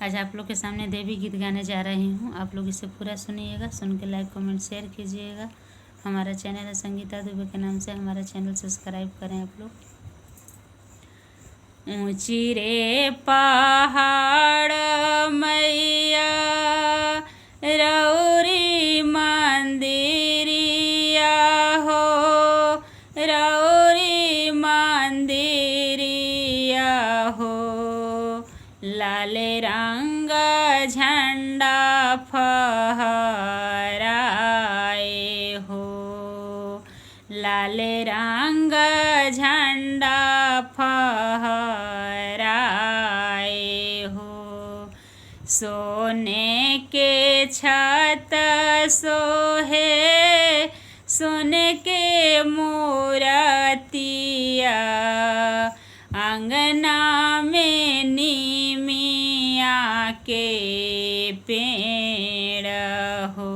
आज आप लोग के सामने देवी गीत गाने जा रही हूँ। आप लोग इसे पूरा सुनिएगा, सुन के लाइक कमेंट शेयर कीजिएगा। हमारा चैनल है संगीता दुबे के नाम से, हमारा चैनल सब्सक्राइब करें आप लोग। ऊंची रे पहाड़ मैया रौरी मंदिरिया हो, रौरी मंदिरिया हो। लाल रंग झंडा फहराए हो, लाल रंग झंडा फहराए हो। सोने के छत सोहे, सोने के मूर्तिया। अंगना में नीमिया के पेड़ हो,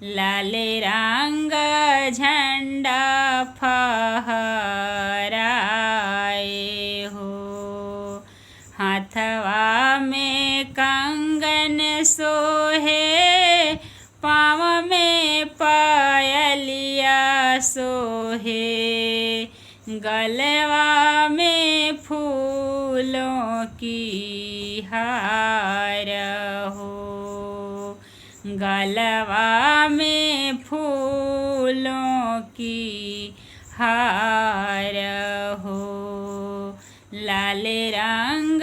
लाल रंग झंडा फहराए हो। हाथवा में कंगन सोहे, पाँव में पायलिया सोहे। गलवा में फूलों की हार हो, गलवा में फूलों की हार हो। लाल रंग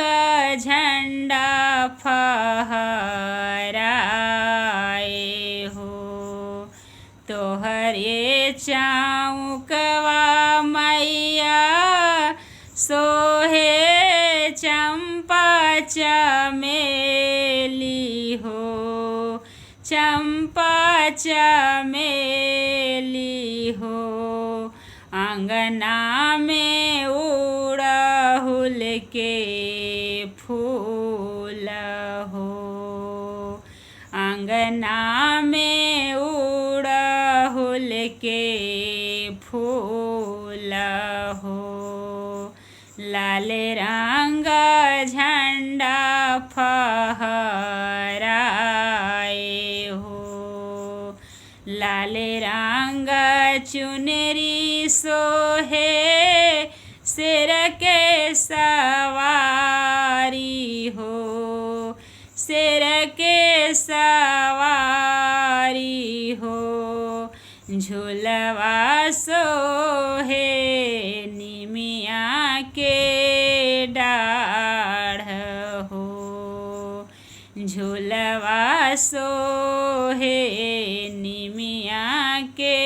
झंडा फहराए हो। तोहरे चौकवा मैया सोहे चंपा चमेली हो, चंपा चमेली हो। अंगना में उड़हुल के फूल हो, अंगना में उड़हुल के फूल हो। लाल रंग झंडा फहराए हो, लाल रंग चुनरी सोहे। शेर के सवारी हो, शेर के सवारी हो। झूलवा सोहे निमिया के डाढ़ हो, झूलवा सोहे निमिया के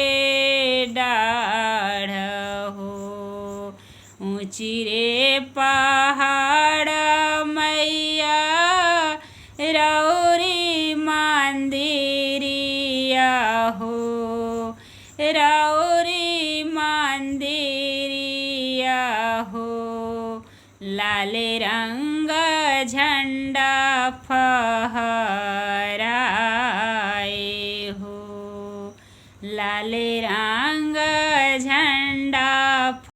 डाढ़ हो। ऊंची रे पहाड़ मैया रौरी मंदिरिया हो, रौरी मंदिरिया हो। लाल रंग झंडा फहराए